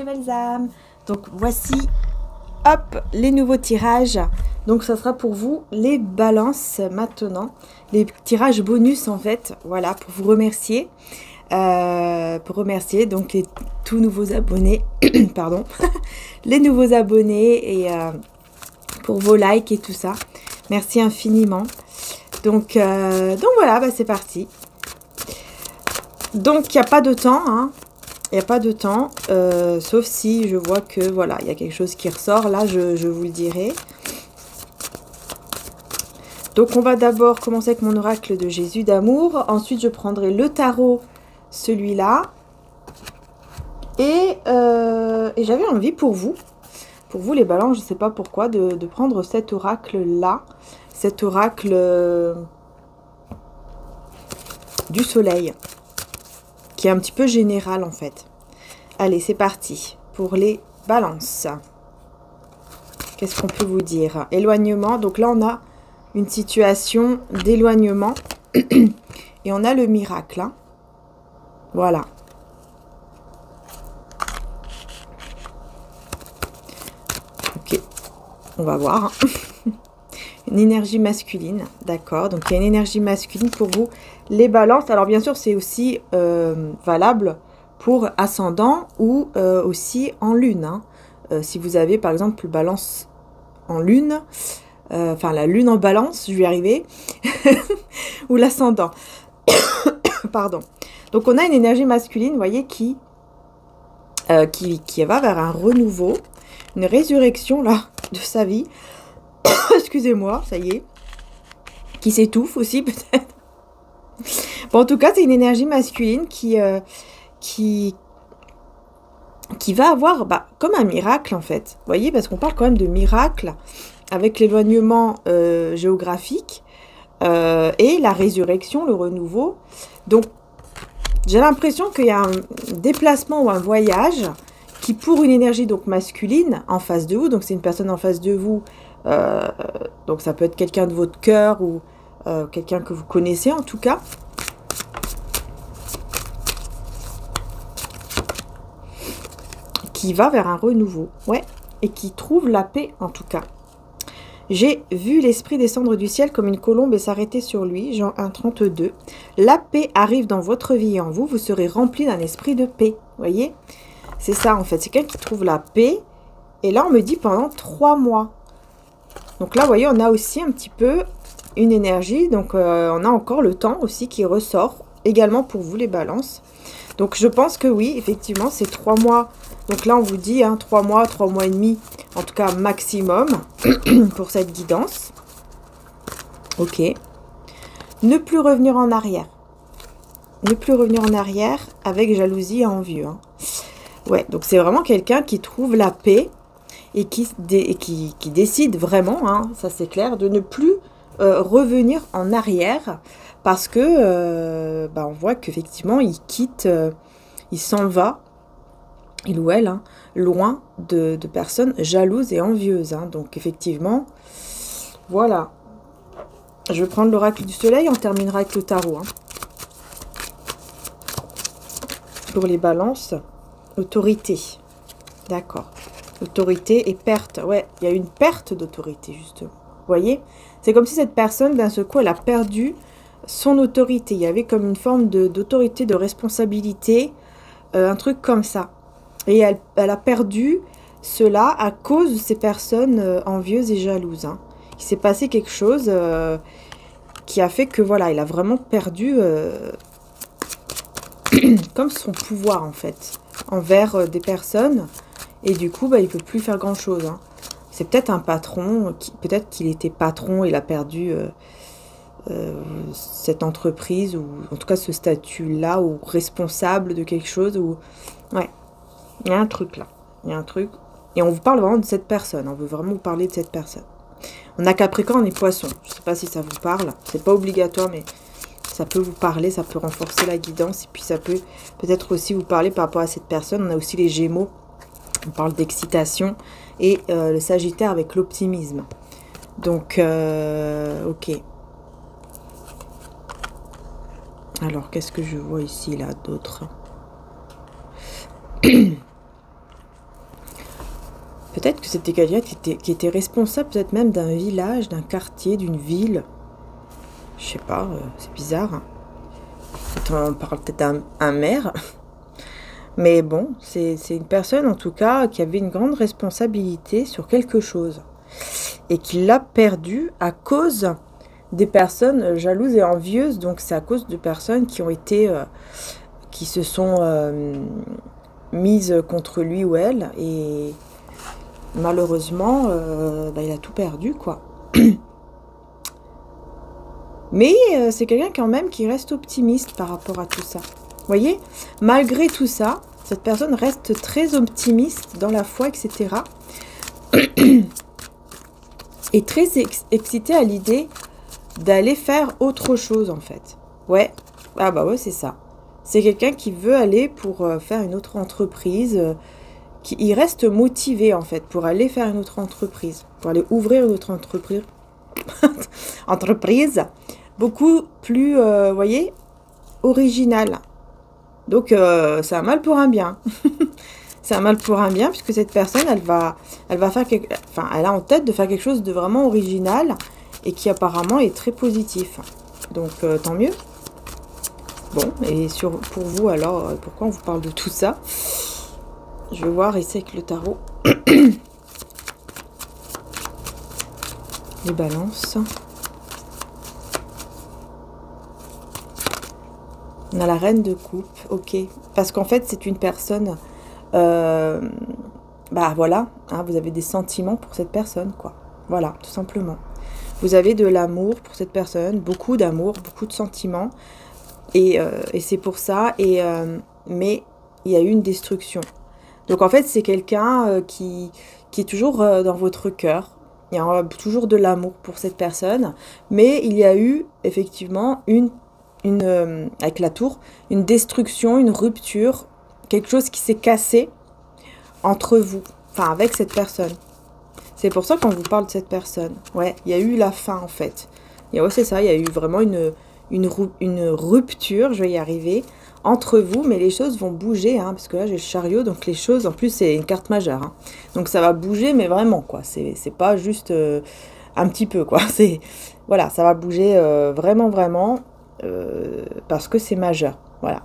belles âmes. Donc voici, hop, les nouveaux tirages. Donc ça sera pour vous les balances maintenant. Les tirages bonus en fait, voilà, pour vous remercier. Pour remercier donc les tout nouveaux abonnés, pardon, les nouveaux abonnés et pour vos likes et tout ça. Merci infiniment. Donc voilà, bah, c'est parti. Donc il n'y a pas de temps, hein. Il n'y a pas de temps, sauf si je vois que voilà, il y a quelque chose qui ressort. Là, je vous le dirai. Donc on va d'abord commencer avec mon oracle de Jésus d'amour. Ensuite, je prendrai le tarot, celui-là. Et j'avais envie pour vous les balances, je ne sais pas pourquoi, de prendre cet oracle-là. Cet oracle du soleil, qui est un petit peu général en fait. Allez, c'est parti pour les balances. Qu'est-ce qu'on peut vous dire? Éloignement, donc là on a une situation d'éloignement et on a le miracle. Hein. Voilà. Ok, on va voir. Une énergie masculine, d'accord. Donc il y a une énergie masculine pour vous. Les balances, alors bien sûr c'est aussi valable pour ascendant ou aussi en lune. Hein. Si vous avez par exemple balance en lune, enfin la lune en balance, je vais y arriver, ou l'ascendant. Pardon. Donc on a une énergie masculine, vous voyez, qui va vers un renouveau, une résurrection là de sa vie. Excusez-moi, ça y est. Qui s'étouffe aussi peut-être. Bon, en tout cas, c'est une énergie masculine qui va avoir comme un miracle en fait. Vous voyez, parce qu'on parle quand même de miracle avec l'éloignement géographique et la résurrection, le renouveau. Donc, j'ai l'impression qu'il y a un déplacement ou un voyage qui, pour une énergie donc masculine en face de vous, donc c'est une personne en face de vous, donc ça peut être quelqu'un de votre cœur ou quelqu'un que vous connaissez en tout cas. Qui va vers un renouveau, ouais, et qui trouve la paix en tout cas. J'ai vu l'esprit descendre du ciel comme une colombe et s'arrêter sur lui, Jean 1,32. La paix arrive dans votre vie et en vous, vous serez rempli d'un esprit de paix. Vous voyez, c'est ça en fait, c'est quelqu'un qui trouve la paix. Et là, on me dit pendant 3 mois. Donc là, vous voyez, on a aussi un petit peu une énergie. Donc, on a encore le temps aussi qui ressort également pour vous, les balances. Donc, je pense que oui, effectivement, c'est 3 mois. Donc là, on vous dit 3 mois, 3 mois et demi, en tout cas maximum, pour cette guidance. Ok. Ne plus revenir en arrière. Ne plus revenir en arrière avec jalousie et envieux. Hein. Ouais, donc c'est vraiment quelqu'un qui trouve la paix et qui décide vraiment, hein, ça c'est clair, de ne plus revenir en arrière parce que on voit qu'effectivement il quitte, il s'en va, il ou elle, hein, loin de personnes jalouses et envieuses. Hein. Donc effectivement, voilà. Je vais prendre l'oracle du soleil, on terminera avec le tarot. Hein. Pour les balances, autorité. D'accord. Autorité et perte. Ouais, il y a une perte d'autorité, justement. Vous voyez? C'est comme si cette personne, d'un seul coup, elle a perdu son autorité. Il y avait comme une forme d'autorité, de responsabilité, un truc comme ça. Et elle a perdu cela à cause de ces personnes envieuses et jalouses. Hein. Il s'est passé quelque chose qui a fait que, voilà, il a vraiment perdu comme son pouvoir, en fait, envers des personnes. Et du coup, il ne peut plus faire grand-chose. Hein. C'est peut-être un patron, peut-être qu'il était patron, il a perdu cette entreprise, ou en tout cas ce statut-là, ou responsable de quelque chose. Ou... Ouais, il y a un truc là. Il y a un truc. Et on vous parle vraiment de cette personne. On veut vraiment vous parler de cette personne. On a Capricorne et Poisson. Je ne sais pas si ça vous parle. C'est pas obligatoire, mais ça peut vous parler, ça peut renforcer la guidance. Et puis ça peut peut-être aussi vous parler par rapport à cette personne. On a aussi les Gémeaux. On parle d'excitation. Et le Sagittaire avec l'optimisme. Donc, ok. Alors, qu'est-ce que je vois ici, là, d'autres? Peut-être que c'était quelqu'un qui était responsable peut-être même d'un village, d'un quartier, d'une ville. Je sais pas, c'est bizarre. Hein. On parle peut-être d'un maire. Mais bon, c'est une personne en tout cas qui avait une grande responsabilité sur quelque chose. Et qui l'a perdu à cause des personnes jalouses et envieuses. Donc c'est à cause de personnes qui ont été... qui se sont mises contre lui ou elle. Et malheureusement, il a tout perdu, quoi. Mais c'est quelqu'un quand même qui reste optimiste par rapport à tout ça. Vous voyez, malgré tout ça, cette personne reste très optimiste dans la foi, etc. Et très excitée à l'idée d'aller faire autre chose, en fait. Ouais, ah bah ouais, c'est ça. C'est quelqu'un qui veut aller pour faire une autre entreprise, il reste motivé, en fait, pour aller faire une autre entreprise, pour aller ouvrir une autre entreprise. entreprise beaucoup plus, voyez, originale. Donc, c'est un mal pour un bien. C'est un mal pour un bien, puisque cette personne, elle va faire elle a en tête de faire quelque chose de vraiment original et qui apparemment est très positif. Donc, tant mieux. Bon, et pour vous, alors, pourquoi on vous parle de tout ça? Je vais voir ici avec le tarot. Les balances. On a la reine de coupe, ok. Parce qu'en fait, c'est une personne... voilà, hein, vous avez des sentiments pour cette personne, quoi. Voilà, tout simplement. Vous avez de l'amour pour cette personne, beaucoup d'amour, beaucoup de sentiments. Et c'est pour ça, mais il y a eu une destruction. Donc en fait, c'est quelqu'un qui est toujours dans votre cœur. Il y a toujours de l'amour pour cette personne. Mais il y a eu effectivement avec la tour, une destruction, une rupture, quelque chose qui s'est cassé entre vous, enfin avec cette personne. C'est pour ça qu'on vous parle de cette personne. Ouais, il y a eu la fin en fait. Ouais, c'est ça, il y a eu vraiment une rupture, je vais y arriver, entre vous, mais les choses vont bouger, hein, parce que là j'ai le chariot, donc les choses, en plus c'est une carte majeure, hein, donc ça va bouger, mais vraiment, quoi, c'est pas juste un petit peu, quoi, voilà, ça va bouger vraiment, vraiment, parce que c'est majeur, voilà.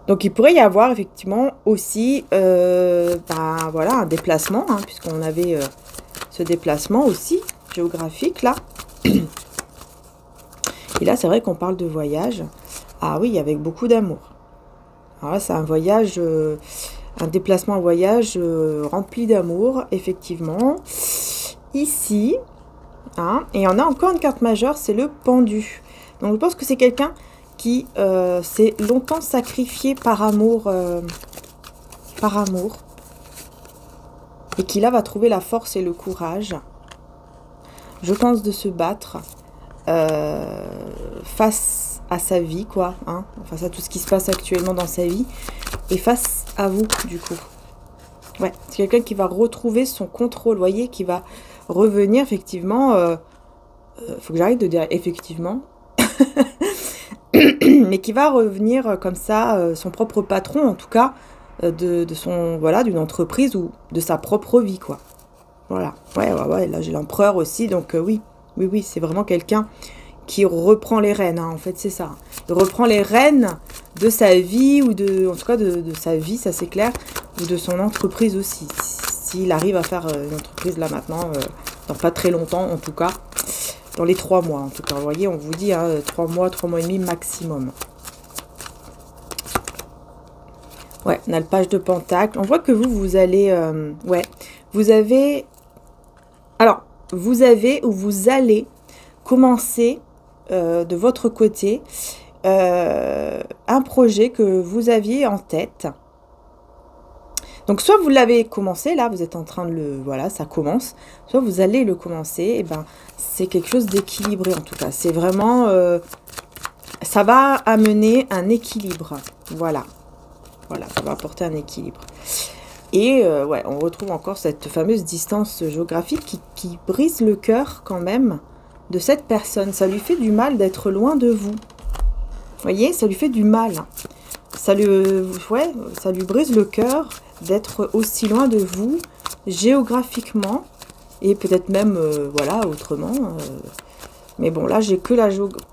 Donc il pourrait y avoir effectivement aussi, voilà, un déplacement, hein, puisqu'on avait ce déplacement aussi, géographique, là. Et là, c'est vrai qu'on parle de voyage. Ah oui, avec beaucoup d'amour. Alors là, c'est un voyage, un déplacement en voyage rempli d'amour, effectivement. Ici, hein, et on a encore une carte majeure, c'est le pendu. Donc, je pense que c'est quelqu'un qui s'est longtemps sacrifié par amour. Et qui là va trouver la force et le courage, je pense, de se battre face à sa vie, quoi, hein, face à tout ce qui se passe actuellement dans sa vie, et face à vous, du coup. Ouais, c'est quelqu'un qui va retrouver son contrôle, voyez, qui va revenir, effectivement, faut que j'arrête de dire effectivement, mais qui va revenir comme ça, son propre patron, en tout cas, de son, voilà, d'une entreprise ou de sa propre vie, quoi. Voilà, ouais, là j'ai l'empereur aussi, donc oui, c'est vraiment quelqu'un qui reprend les rênes, hein, en fait, c'est ça. Il reprend les rênes de sa vie, ou en tout cas de sa vie, ça c'est clair, ou de son entreprise aussi. S'il arrive à faire une entreprise là maintenant, dans pas très longtemps en tout cas, dans les 3 mois en tout cas. Vous voyez, on vous dit, hein, 3 mois et demi maximum. Ouais, on a le page de Pentacle. On voit que vous allez... ouais, vous avez... Alors, vous avez ou vous allez commencer de votre côté un projet que vous aviez en tête. Donc, soit vous l'avez commencé, là, vous êtes en train de le... Voilà, ça commence. Soit vous allez le commencer. Et ben, c'est quelque chose d'équilibré, en tout cas. C'est vraiment... ça va amener un équilibre. Voilà. Voilà, ça va apporter un équilibre. Et ouais, on retrouve encore cette fameuse distance géographique qui brise le cœur quand même de cette personne. Ça lui fait du mal d'être loin de vous. Vous voyez, ça lui fait du mal. Ça lui brise le cœur d'être aussi loin de vous, géographiquement, et peut-être même, voilà, autrement. Mais bon, là, j'ai que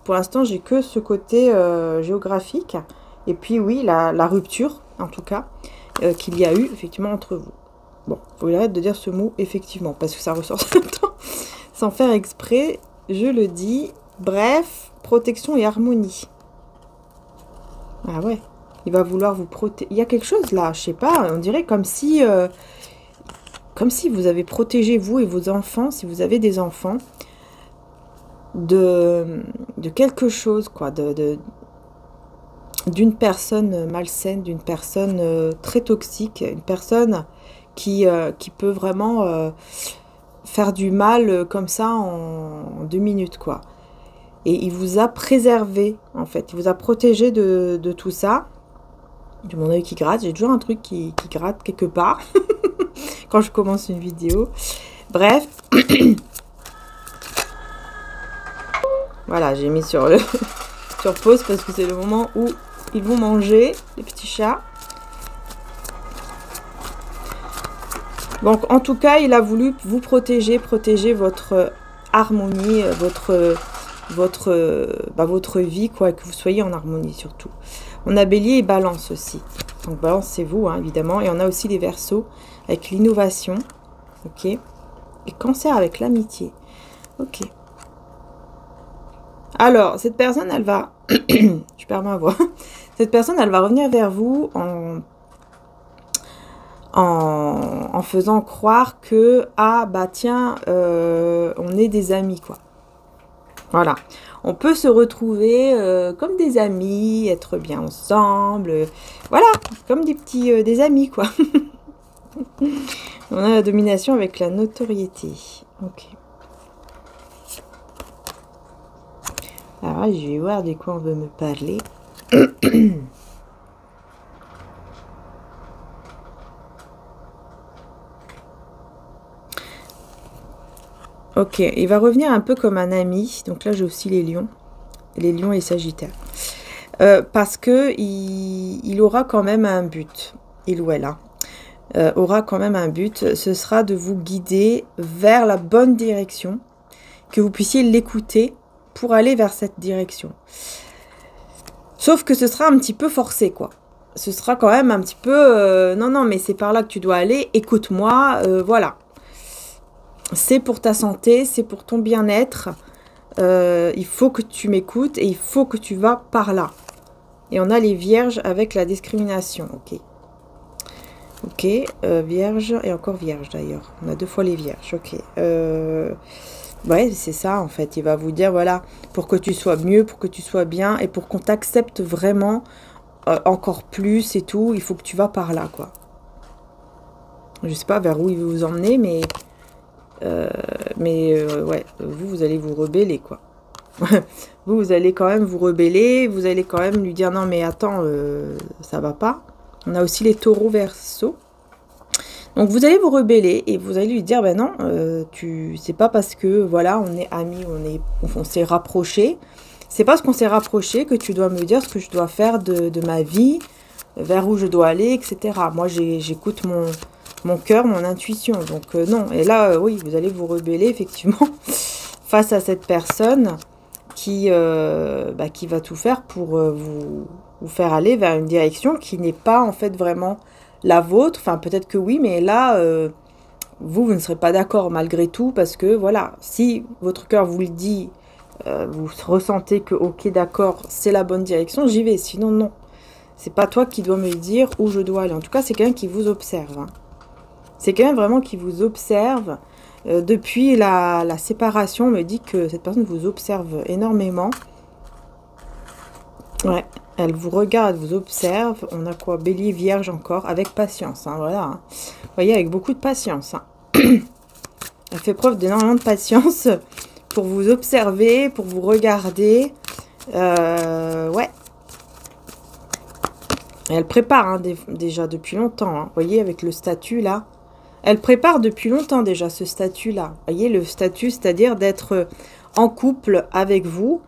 pour l'instant, j'ai que ce côté géographique. Et puis, oui, la rupture, en tout cas, qu'il y a eu, effectivement, entre vous. Bon, il faut arrêter de dire ce mot, effectivement, parce que ça ressort tout le temps, sans faire exprès, je le dis. Bref, protection et harmonie. Ah ouais, il va vouloir vous protéger. Il y a quelque chose là, je sais pas, on dirait comme si vous avez protégé vous et vos enfants, si vous avez des enfants, de quelque chose, quoi, d'une personne malsaine, d'une personne très toxique, une personne qui peut vraiment faire du mal comme ça en 2 minutes, quoi. Et il vous a préservé, en fait. Il vous a protégé de tout ça. J'ai mon œil qui gratte. J'ai toujours un truc qui gratte quelque part quand je commence une vidéo. Bref. Voilà, j'ai mis sur pause parce que c'est le moment où ils vont manger, les petits chats. Donc, en tout cas, il a voulu vous protéger votre harmonie, votre vie, quoi, que vous soyez en harmonie surtout. On a Bélier et Balance aussi. Donc, Balance, c'est vous, hein, évidemment. Et on a aussi les Verseaux avec l'innovation. Ok. Et Cancer avec l'amitié. Ok. Alors, cette personne, elle va... je perds ma voix. Cette personne, elle va revenir vers vous en faisant croire que, ah, bah tiens, on est des amis, quoi. Voilà. On peut se retrouver comme des amis, être bien ensemble. Voilà, comme des amis, quoi. On a la domination avec la notoriété. Ok. Alors, je vais voir de quoi on veut me parler. Ok, il va revenir un peu comme un ami. Donc là, j'ai aussi les lions et les sagittaires. Parce que il aura quand même un but. Il ou elle aura quand même un but. Ce sera de vous guider vers la bonne direction. Que vous puissiez l'écouter pour aller vers cette direction. Sauf que ce sera un petit peu forcé, quoi. Ce sera quand même un petit peu... non, mais c'est par là que tu dois aller. Écoute-moi, voilà. C'est pour ta santé, c'est pour ton bien-être. Il faut que tu m'écoutes et il faut que tu vas par là. Et on a les vierges avec la discrimination. Ok. Ok, vierge et encore vierge d'ailleurs. On a 2 fois les vierges. Ok. Ouais, c'est ça en fait. Il va vous dire, voilà, pour que tu sois mieux, pour que tu sois bien et pour qu'on t'accepte vraiment encore plus et tout, il faut que tu vas par là, quoi. Je sais pas vers où il veut vous emmener, mais... ouais, vous allez vous rebeller, quoi. vous allez quand même vous rebeller, vous allez quand même lui dire, non mais attends, ça va pas. On a aussi les taureaux Verseaux. Donc vous allez vous rebeller et vous allez lui dire, ben non, c'est pas parce que, voilà, on est amis, on s'est rapprochés, c'est parce qu'on s'est rapprochés que tu dois me dire ce que je dois faire de ma vie, vers où je dois aller, etc. Moi, j'écoute mon cœur, mon intuition, donc non. Et là, oui, vous allez vous rebeller, effectivement, face à cette personne qui va tout faire pour vous faire aller vers une direction qui n'est pas, en fait, vraiment la vôtre. Enfin, peut-être que oui, mais là, vous ne serez pas d'accord malgré tout, parce que, voilà, si votre cœur vous le dit, vous ressentez que, ok, d'accord, c'est la bonne direction, j'y vais, sinon, non. C'est pas toi qui dois me dire où je dois aller. En tout cas, c'est quelqu'un qui vous observe, hein. C'est quelqu'un vraiment qui vous observe. Depuis la séparation, on me dit que cette personne vous observe énormément. Ouais, elle vous regarde, vous observe. On a quoi? Bélier, Vierge encore, avec patience, hein, voilà. Hein. Vous voyez, avec beaucoup de patience. Hein. Elle fait preuve d'énormément de patience pour vous observer, pour vous regarder. Ouais. Et elle prépare, hein, déjà depuis longtemps. Hein. Vous voyez, avec le statut, là. Elle prépare depuis longtemps déjà ce statut-là. Vous voyez, le statut, c'est-à-dire d'être en couple avec vous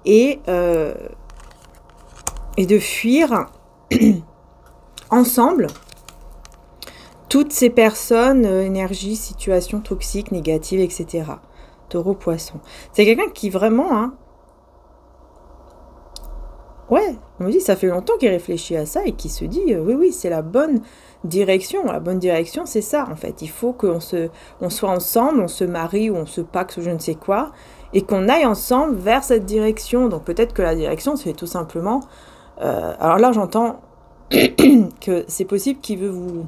et de fuir ensemble toutes ces personnes, énergie, situation toxique, négative, etc. Taureau, poisson. C'est quelqu'un qui vraiment, hein, ouais, on me dit, ça fait longtemps qu'il réfléchit à ça et qui se dit, oui, oui, c'est la bonne direction. La bonne direction, c'est ça, en fait. Il faut on soit ensemble, on se marie ou on se pacte ou je ne sais quoi, et qu'on aille ensemble vers cette direction. Donc peut-être que la direction, c'est tout simplement... alors là, j'entends que c'est possible qu'il veut vous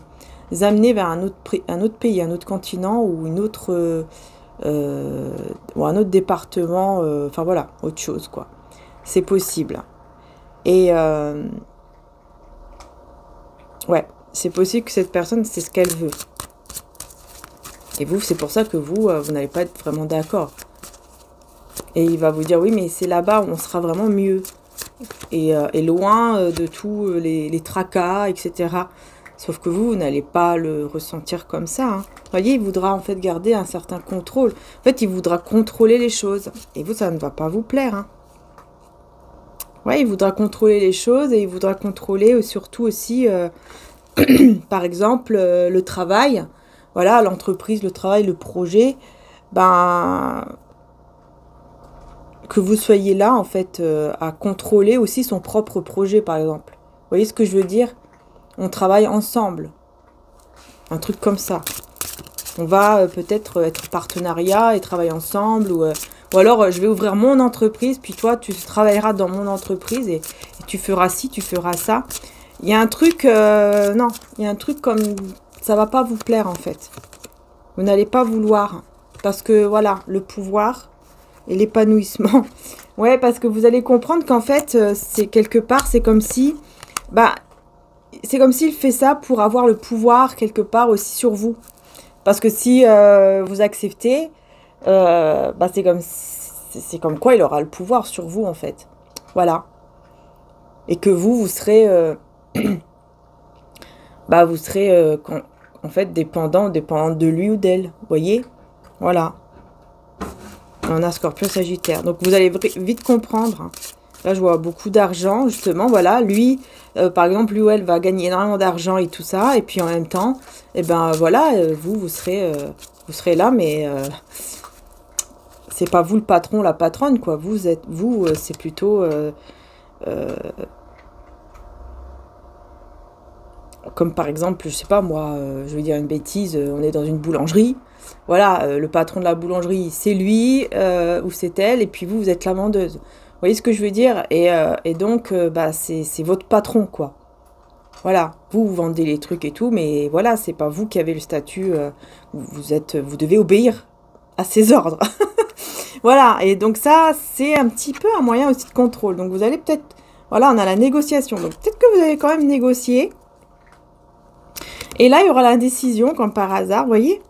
amener vers un autre pays, un autre continent ou une autre... ou un autre département, enfin voilà, autre chose, quoi. C'est possible. Et ouais, c'est possible que cette personne, c'est ce qu'elle veut. Et vous, c'est pour ça que vous n'allez pas être vraiment d'accord. Et il va vous dire, oui, mais c'est là-bas où on sera vraiment mieux. Et loin de tous les tracas, etc. Sauf que vous n'allez pas le ressentir comme ça. Hein. Vous voyez, il voudra en fait garder un certain contrôle. En fait, il voudra contrôler les choses. Et vous, ça ne va pas vous plaire. Hein. Ouais, il voudra contrôler les choses et il voudra contrôler surtout aussi, par exemple, le travail. Voilà, l'entreprise, le travail, le projet. Ben, que vous soyez là, en fait, à contrôler aussi son propre projet, par exemple. Vous voyez ce que je veux dire? On travaille ensemble. Un truc comme ça. On va peut-être être partenariat et travailler ensemble ou alors je vais ouvrir mon entreprise, puis toi tu travailleras dans mon entreprise et tu feras ci, tu feras ça. Il y a un truc, non, il y a un truc comme ça va pas vous plaire en fait. Vous n'allez pas vouloir parce que voilà, le pouvoir et l'épanouissement. Ouais, parce que vous allez comprendre qu'en fait, c'est quelque part, c'est comme si, bah, c'est comme s'il fait ça pour avoir le pouvoir quelque part aussi sur vous. Parce que si vous acceptez, bah c'est comme quoi il aura le pouvoir sur vous, en fait. Voilà. Et que vous serez... bah, vous serez, en fait, dépendant de lui ou d'elle. Vous voyez? Voilà. On a Scorpion, Sagittaire. Donc, vous allez vite comprendre. Hein. Là, je vois beaucoup d'argent, justement. Voilà, lui, par exemple, lui ou elle va gagner énormément d'argent et tout ça. Et puis, en même temps, eh ben, voilà, vous serez là, mais c'est pas vous le patron, la patronne, quoi. Vous, c'est plutôt... comme par exemple, je sais pas moi, je vais dire une bêtise, on est dans une boulangerie. Voilà, le patron de la boulangerie, c'est lui ou c'est elle, et puis vous êtes la vendeuse. Vous voyez ce que je veux dire? Et donc, bah, c'est votre patron, quoi. Voilà, vous vendez les trucs et tout, mais voilà, c'est pas vous qui avez le statut, vous devez obéir à ses ordres. Voilà, et donc ça, c'est un petit peu un moyen aussi de contrôle. Donc vous allez peut-être, voilà, on a la négociation. Donc peut-être que vous allez quand même négocier. Et là, il y aura l'indécision, comme par hasard, vous voyez?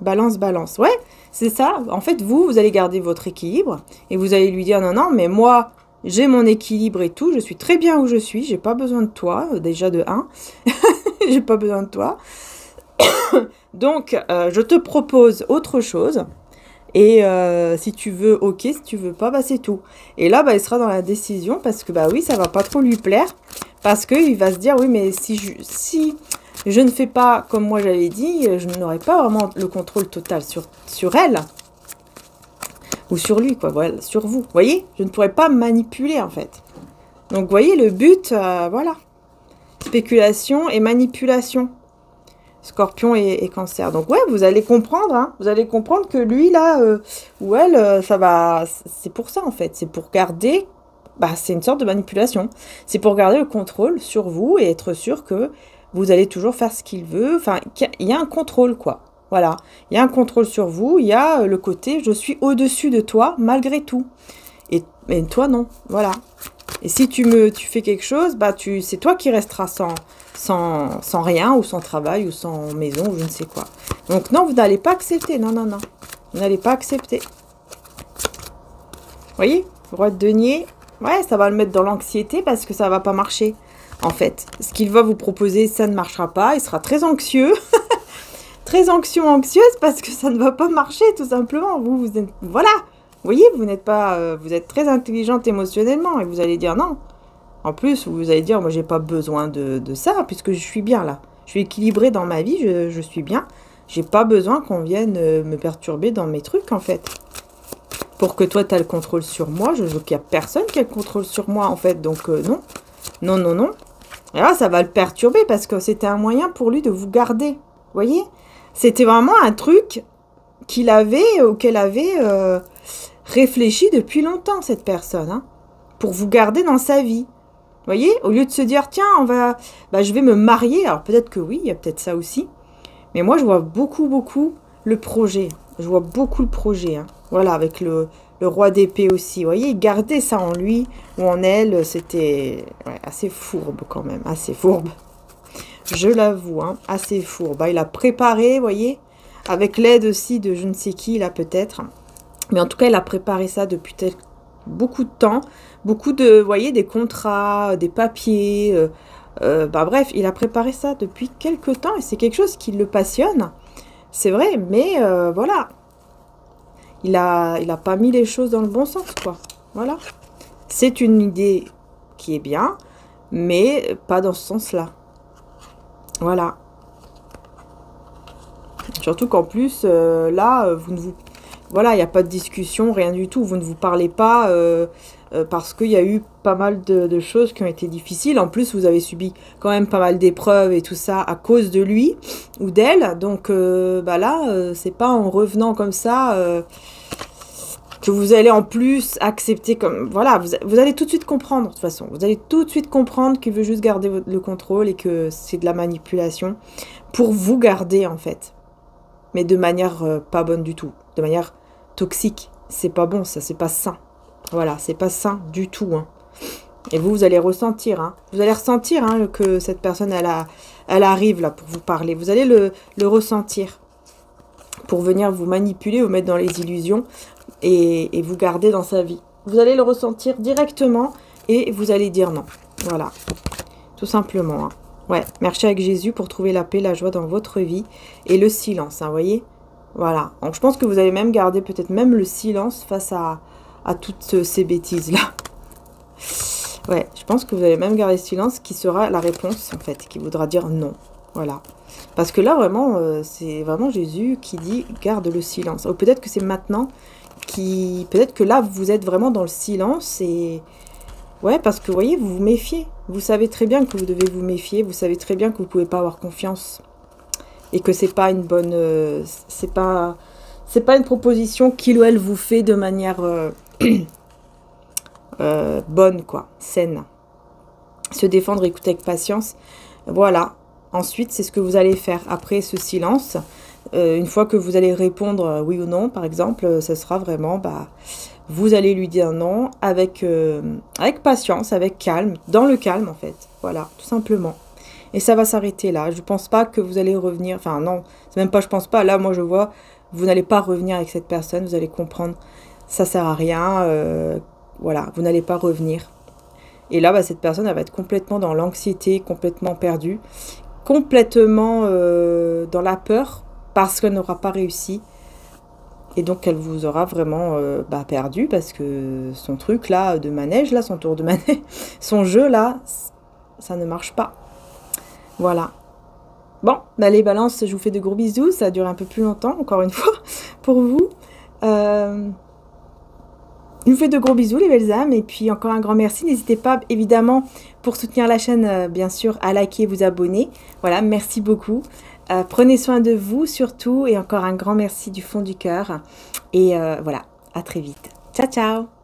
Balance, balance. Ouais, c'est ça. En fait, vous allez garder votre équilibre et vous allez lui dire, non, non, mais moi, j'ai mon équilibre et tout, je suis très bien où je suis, j'ai pas besoin de toi, déjà de 1, j'ai pas besoin de toi. Donc, je te propose autre chose. Et si tu veux, ok, si tu veux pas, bah c'est tout. Et là, bah, il sera dans la décision parce que, bah oui, ça va pas trop lui plaire. Parce qu'il va se dire, oui, mais si je ne fais pas comme moi j'avais dit, je n'aurai pas vraiment le contrôle total sur elle. Ou sur lui, quoi, voilà, sur vous. Vous voyez? Je ne pourrais pas manipuler, en fait. Donc, vous voyez, le but, voilà. Spéculation et manipulation. Scorpion et Cancer. Donc, ouais, vous allez comprendre, hein. Vous allez comprendre que lui, là, ou elle, ça va... C'est pour ça, en fait. C'est pour garder... Bah, c'est une sorte de manipulation. C'est pour garder le contrôle sur vous et être sûr que vous allez toujours faire ce qu'il veut. Enfin, il y a un contrôle, quoi. Voilà. Il y a un contrôle sur vous. Il y a le côté, je suis au-dessus de toi, malgré tout. Et toi, non. Voilà. Et si tu fais quelque chose, bah, c'est toi qui resteras sans rien, ou sans travail, ou sans maison, ou je ne sais quoi. Donc, non, vous n'allez pas accepter. Non, non, non. Vous n'allez pas accepter. Vous voyez? Roi de denier. Ouais, ça va le mettre dans l'anxiété parce que ça va pas marcher. En fait, ce qu'il va vous proposer, ça ne marchera pas. Il sera très anxieux. Très anxieuse parce que ça ne va pas marcher, tout simplement. Vous êtes... Voilà. Vous voyez, vous n'êtes pas... vous êtes très intelligente émotionnellement et vous allez dire non. En plus, vous allez dire, moi, j'ai pas besoin de ça puisque je suis bien là. Je suis équilibrée dans ma vie, je suis bien. J'ai pas besoin qu'on vienne me perturber dans mes trucs, en fait. Pour que toi, tu as le contrôle sur moi, je veux qu'il n'y a personne qui a le contrôle sur moi, en fait. Donc, non. Non, non, non. Et là, ça va le perturber parce que c'était un moyen pour lui de vous garder. Vous voyez? C'était vraiment un truc qu'il avait ou qu'elle avait réfléchi depuis longtemps, cette personne. Hein, pour vous garder dans sa vie. Vous voyez? Au lieu de se dire, tiens, je vais me marier. Alors, peut-être que oui, il y a peut-être ça aussi. Mais moi, je vois beaucoup, beaucoup le projet. Je vois beaucoup le projet. Hein. Voilà, avec le roi d'épée aussi. Vous voyez, garder ça en lui ou en elle, c'était assez fourbe quand même. Assez fourbe. Je l'avoue, hein, assez fourbe. Il a préparé, vous voyez, avec l'aide aussi de je ne sais qui, là, peut-être. Mais en tout cas, il a préparé ça depuis beaucoup de temps. Beaucoup de, vous voyez, des contrats, des papiers. Bref, il a préparé ça depuis quelques temps et c'est quelque chose qui le passionne. C'est vrai, mais voilà. Il a pas mis les choses dans le bon sens, quoi. Voilà. C'est une idée qui est bien, mais pas dans ce sens-là. Voilà. Surtout qu'en plus, là, vous ne vous... Voilà, il n'y a pas de discussion, rien du tout. Vous ne vous parlez pas parce qu'il y a eu pas mal de choses qui ont été difficiles. En plus, vous avez subi quand même pas mal d'épreuves et tout ça à cause de lui ou d'elle. Donc là, c'est pas en revenant comme ça que vous allez en plus accepter comme... Voilà, vous allez tout de suite comprendre, de toute façon. Vous allez tout de suite comprendre qu'il veut juste garder le contrôle et que c'est de la manipulation pour vous garder, en fait. Mais de manière pas bonne du tout. De manière toxique. C'est pas bon, ça, c'est pas sain. Voilà, c'est pas sain du tout. Hein. Et vous allez ressentir. Hein. Vous allez ressentir hein, que cette personne, elle arrive là pour vous parler. Vous allez le ressentir. Pour venir vous manipuler, vous mettre dans les illusions et vous garder dans sa vie. Vous allez le ressentir directement et vous allez dire non. Voilà. Tout simplement. Hein. Ouais, marchez avec Jésus pour trouver la paix, la joie dans votre vie et le silence, hein, voyez. Voilà. Donc, je pense que vous allez même garder peut-être même le silence face à toutes ces bêtises-là. Ouais, je pense que vous allez même garder le silence qui sera la réponse, en fait, qui voudra dire non. Voilà. Parce que là, vraiment, c'est vraiment Jésus qui dit « garde le silence ». Ou peut-être que c'est maintenant peut-être que là, vous êtes vraiment dans le silence et... Ouais, parce que, vous voyez, vous vous méfiez. Vous savez très bien que vous devez vous méfier. Vous savez très bien que vous ne pouvez pas avoir confiance. Et que c'est pas une bonne... c'est pas une proposition qu'il ou elle vous fait de manière bonne, quoi. Saine. Se défendre, écouter avec patience. Voilà. Ensuite, c'est ce que vous allez faire après ce silence. Une fois que vous allez répondre oui ou non, par exemple, ce sera vraiment... vous allez lui dire non avec patience, avec calme, dans le calme en fait. Voilà, tout simplement. Et ça va s'arrêter là. Je ne pense pas que vous allez revenir... Enfin non, c'est même pas je pense pas. Là, moi je vois, vous n'allez pas revenir avec cette personne. Vous allez comprendre, ça sert à rien. Voilà, vous n'allez pas revenir. Et là, cette personne, elle va être complètement dans l'anxiété, complètement perdue. Complètement dans la peur parce qu'elle n'aura pas réussi. Et donc, elle vous aura vraiment perdu parce que son truc là de manège, là, son tour de manège, son jeu là, ça ne marche pas. Voilà. Bon, les balances, je vous fais de gros bisous. Ça a duré un peu plus longtemps, encore une fois, pour vous. Je vous fais de gros bisous, les belles âmes. Et puis, encore un grand merci. N'hésitez pas, évidemment, pour soutenir la chaîne, bien sûr, à liker et vous abonner. Voilà, merci beaucoup. Prenez soin de vous surtout et encore un grand merci du fond du cœur. Et voilà, à très vite. Ciao, ciao!